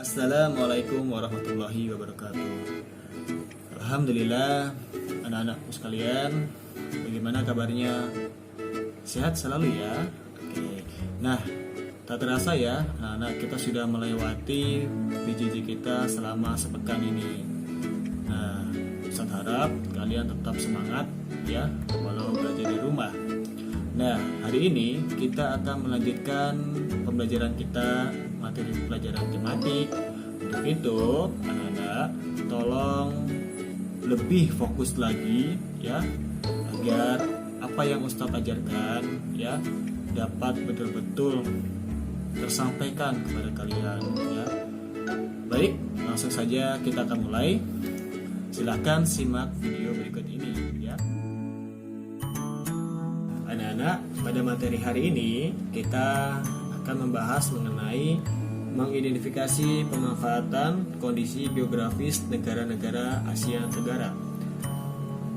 Assalamualaikum warahmatullahi wabarakatuh. Alhamdulillah, anak-anakku sekalian, bagaimana kabarnya? Sehat selalu ya. Oke. Nah, tak terasa ya, anak-anak kita sudah melewati PJJ kita selama sepekan ini. Nah, Ustaz harap kalian tetap semangat ya, walau belajar di rumah. Nah, hari ini kita akan melanjutkan pembelajaran kita materi pelajaran tematik. Untuk itu, anak-anak tolong lebih fokus lagi ya, agar apa yang Ustadz ajarkan ya dapat betul-betul tersampaikan kepada kalian ya. Baik, langsung saja kita akan mulai. Silahkan simak video berikut ini ya. Anak-anak, pada materi hari ini kita akan membahas mengenai mengidentifikasi pemanfaatan kondisi geografis negara-negara Asia Tenggara.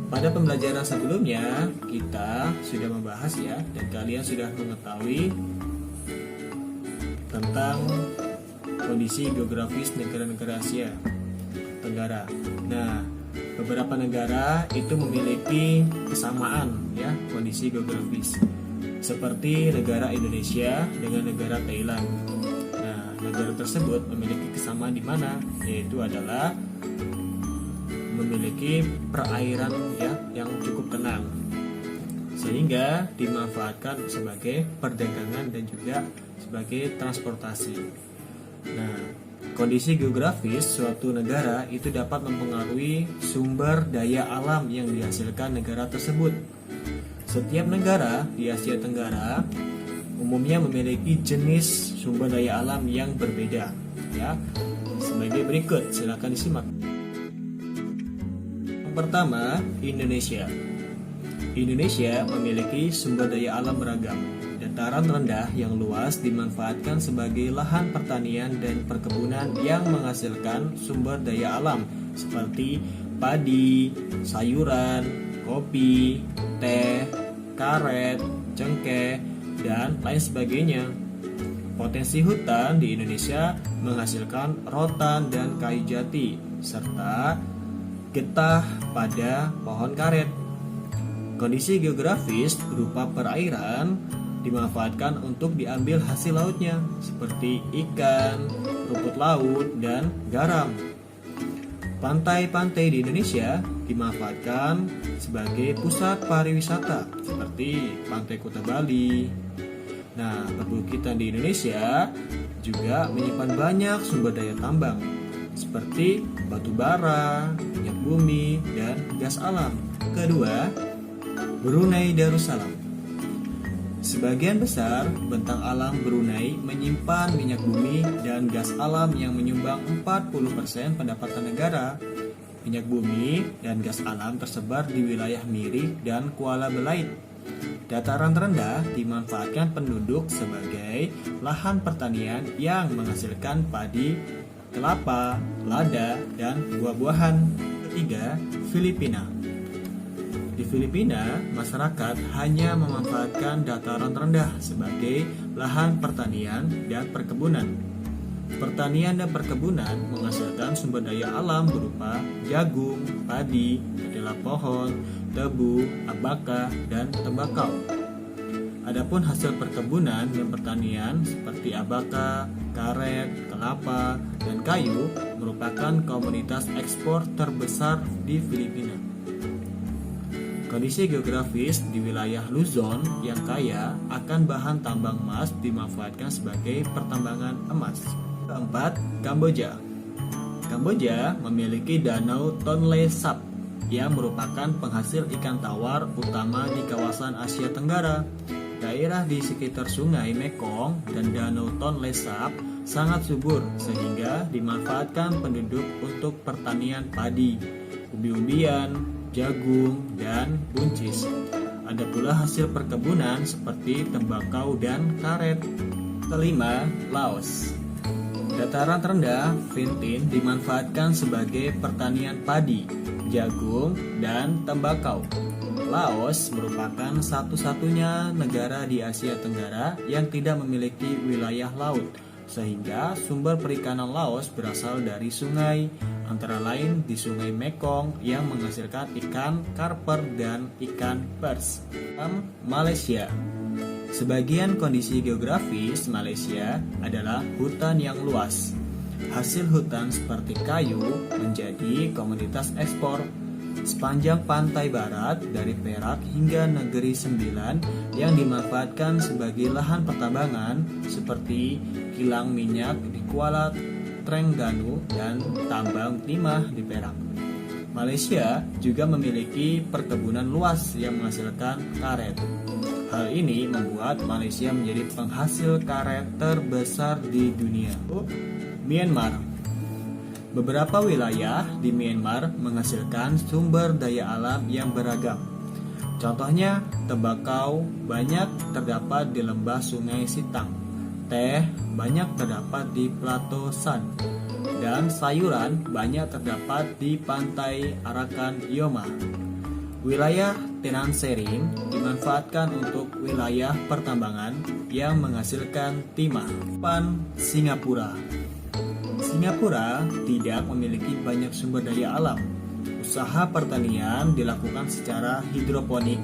Pada pembelajaran sebelumnya kita sudah membahas ya, dan kalian sudah mengetahui tentang kondisi geografis negara-negara Asia Tenggara. Nah, beberapa negara itu memiliki kesamaan ya kondisi geografis, seperti negara Indonesia dengan negara Thailand. Nah, negara tersebut memiliki kesamaan di mana? Yaitu adalah memiliki perairan ya yang cukup tenang, sehingga dimanfaatkan sebagai perdagangan dan juga sebagai transportasi. Nah, kondisi geografis suatu negara itu dapat mempengaruhi sumber daya alam yang dihasilkan negara tersebut. Setiap negara di Asia Tenggara umumnya memiliki jenis sumber daya alam yang berbeda ya. Sebagai berikut, silakan disimak. Yang pertama, Indonesia. Indonesia memiliki sumber daya alam beragam. Dataran rendah yang luas dimanfaatkan sebagai lahan pertanian dan perkebunan yang menghasilkan sumber daya alam seperti padi, sayuran, kopi, teh, karet, cengkeh, dan lain sebagainya. Potensi hutan di Indonesia menghasilkan rotan dan kayu jati, serta getah pada pohon karet. Kondisi geografis berupa perairan dimanfaatkan untuk diambil hasil lautnya, seperti ikan, rumput laut, dan garam. Pantai-pantai di Indonesia dimanfaatkan sebagai pusat pariwisata seperti Pantai Kuta Bali. Nah, perbukitan di Indonesia juga menyimpan banyak sumber daya tambang seperti batu bara, minyak bumi, dan gas alam. Kedua, Brunei Darussalam. Sebagian besar bentang alam Brunei menyimpan minyak bumi dan gas alam yang menyumbang 40% pendapatan negara. Minyak bumi dan gas alam tersebar di wilayah Miri dan Kuala Belait. Dataran rendah dimanfaatkan penduduk sebagai lahan pertanian yang menghasilkan padi, kelapa, lada, dan buah-buahan. Ketiga, Filipina. Di Filipina, masyarakat hanya memanfaatkan dataran rendah sebagai lahan pertanian dan perkebunan. Pertanian dan perkebunan menghasilkan sumber daya alam berupa jagung, padi, kedelai pohon, tebu, abaka, dan tembakau. Adapun hasil perkebunan dan pertanian seperti abaka, karet, kelapa, dan kayu merupakan komoditas ekspor terbesar di Filipina. Kondisi geografis di wilayah Luzon yang kaya akan bahan tambang emas dimanfaatkan sebagai pertambangan emas. Keempat, Kamboja. Kamboja memiliki danau Tonle Sap yang merupakan penghasil ikan tawar utama di kawasan Asia Tenggara. Daerah di sekitar sungai Mekong dan danau Tonle Sap sangat subur sehingga dimanfaatkan penduduk untuk pertanian padi, umbi-umbian, jagung, dan buncis. Ada pula hasil perkebunan seperti tembakau dan karet. Kelima, Laos. Dataran rendah Vintin dimanfaatkan sebagai pertanian padi, jagung, dan tembakau. Laos merupakan satu-satunya negara di Asia Tenggara yang tidak memiliki wilayah laut, sehingga sumber perikanan Laos berasal dari sungai, antara lain di Sungai Mekong yang menghasilkan ikan karper dan ikan pers. Malaysia. Sebagian kondisi geografis Malaysia adalah hutan yang luas. Hasil hutan seperti kayu menjadi komoditas ekspor. Sepanjang pantai barat dari Perak hingga Negeri Sembilan yang dimanfaatkan sebagai lahan pertambangan seperti kilang minyak di Kuala Trengganu dan tambang timah di Perak. Malaysia juga memiliki perkebunan luas yang menghasilkan karet. Hal ini membuat Malaysia menjadi penghasil karet terbesar di dunia. Myanmar. Beberapa wilayah di Myanmar menghasilkan sumber daya alam yang beragam. Contohnya, tembakau banyak terdapat di lembah Sungai Sitang, teh banyak terdapat di Plato San, dan sayuran banyak terdapat di pantai Arakan Yoma. Wilayah Tenang Sering dimanfaatkan untuk wilayah pertambangan yang menghasilkan timah. Singapura. Singapura tidak memiliki banyak sumber daya alam. Usaha pertanian dilakukan secara hidroponik.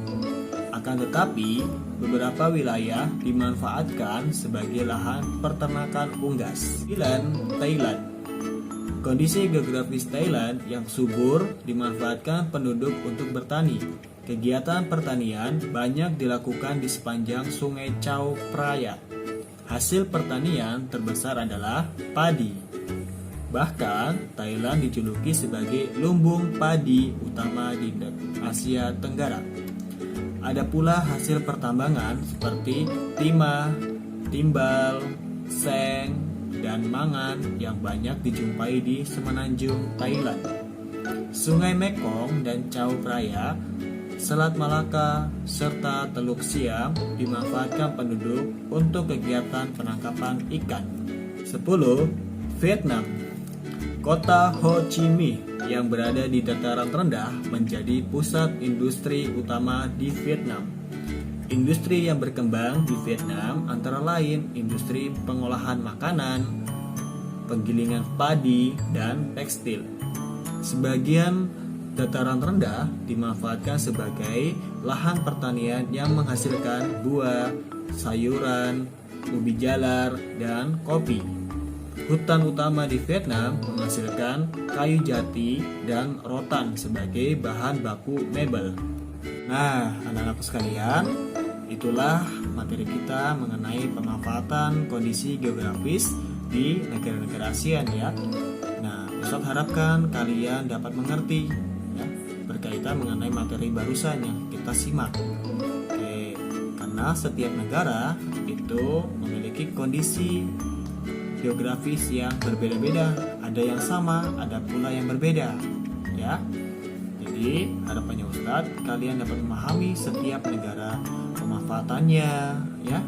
Akan tetapi, beberapa wilayah dimanfaatkan sebagai lahan peternakan unggas. Thailand. Kondisi geografis Thailand yang subur dimanfaatkan penduduk untuk bertani. Kegiatan pertanian banyak dilakukan di sepanjang Sungai Chao Phraya. Hasil pertanian terbesar adalah padi. Bahkan, Thailand dijuluki sebagai lumbung padi utama di Asia Tenggara. Ada pula hasil pertambangan seperti timah, timbal, seng, dan mangan yang banyak dijumpai di semenanjung Thailand. Sungai Mekong dan Chao Phraya, Selat Malaka, serta Teluk Siam dimanfaatkan penduduk untuk kegiatan penangkapan ikan. 10. Vietnam. Kota Ho Chi Minh yang berada di dataran rendah menjadi pusat industri utama di Vietnam. Industri yang berkembang di Vietnam antara lain industri pengolahan makanan, penggilingan padi, dan tekstil. Sebagian dataran rendah dimanfaatkan sebagai lahan pertanian yang menghasilkan buah, sayuran, ubi jalar, dan kopi. Hutan utama di Vietnam menghasilkan kayu jati dan rotan sebagai bahan baku mebel. Nah, anak-anakku sekalian, itulah materi kita mengenai pemanfaatan kondisi geografis di negara-negara ASEAN ya. Nah, Ustadz harapkan kalian dapat mengerti ya, berkaitan mengenai materi barusan yang kita simak. Oke, karena setiap negara itu memiliki kondisi geografis yang berbeda-beda, ada yang sama, ada pula yang berbeda, ya. Jadi harapannya Ustadz kalian dapat memahami setiap negara pemanfaatannya, ya.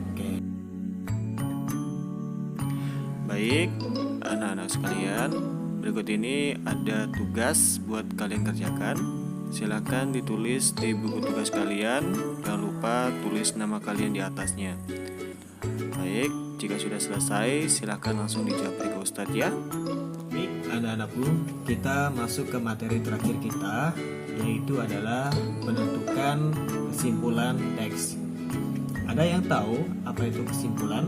Oke. Baik, anak-anak sekalian, berikut ini ada tugas buat kalian kerjakan. Silakan ditulis di buku tugas kalian. Jangan lupa tulis nama kalian di atasnya. Baik, jika sudah selesai, silakan langsung dijawab ke Ustadz ya. Baik, anak-anakku, kita masuk ke materi terakhir kita, yaitu adalah menentukan kesimpulan teks. Ada yang tahu apa itu kesimpulan?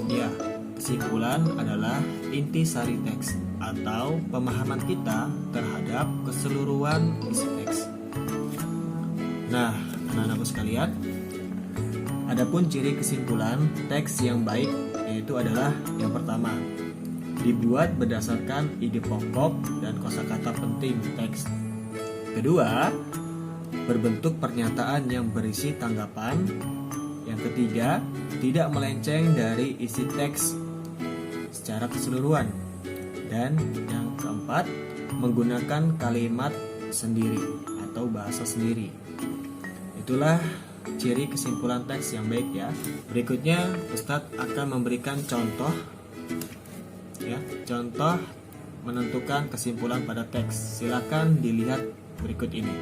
Ya, kesimpulan adalah intisari teks atau pemahaman kita terhadap keseluruhan isi teks. Nah, anak-anakku sekalian, adapun ciri kesimpulan teks yang baik yaitu adalah yang pertama, dibuat berdasarkan ide pokok dan kosakata penting teks. Kedua, berbentuk pernyataan yang berisi tanggapan. Yang ketiga, tidak melenceng dari isi teks secara keseluruhan. Dan yang keempat, menggunakan kalimat sendiri atau bahasa sendiri. Itulah ciri kesimpulan teks yang baik ya. Berikutnya Ustadz akan memberikan contoh ya, contoh menentukan kesimpulan pada teks. Silakan dilihat berikut ini.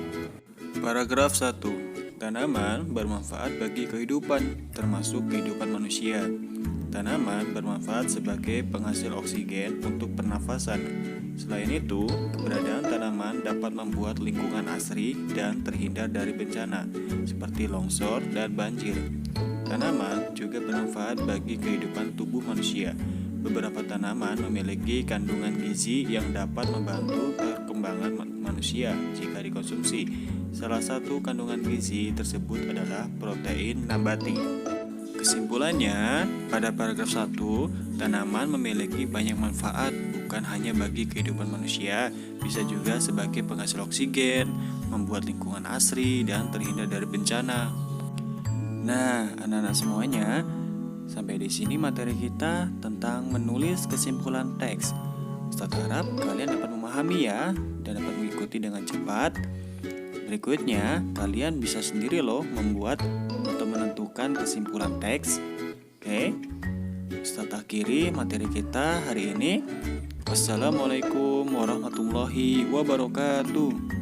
Paragraf 1. Tanaman bermanfaat bagi kehidupan, termasuk kehidupan manusia. Tanaman bermanfaat sebagai penghasil oksigen untuk pernafasan. Selain itu, keberadaan tanaman dapat membuat lingkungan asri dan terhindar dari bencana, seperti longsor dan banjir. Tanaman juga bermanfaat bagi kehidupan tubuh manusia. Beberapa tanaman memiliki kandungan gizi yang dapat membantu perkembangan manusia jika dikonsumsi. Salah satu kandungan gizi tersebut adalah protein nabati. Kesimpulannya, pada paragraf 1, tanaman memiliki banyak manfaat bukan hanya bagi kehidupan manusia, bisa juga sebagai penghasil oksigen, membuat lingkungan asri, dan terhindar dari bencana. Nah, anak-anak semuanya, sampai di sini materi kita tentang menulis kesimpulan teks. Ustaz harap kalian dapat memahami ya, dan dapat mengikuti dengan cepat. Berikutnya, kalian bisa sendiri loh membuat atau menentukan kesimpulan teks. Oke, Ustaz akhiri materi kita hari ini. Wassalamualaikum warahmatullahi wabarakatuh.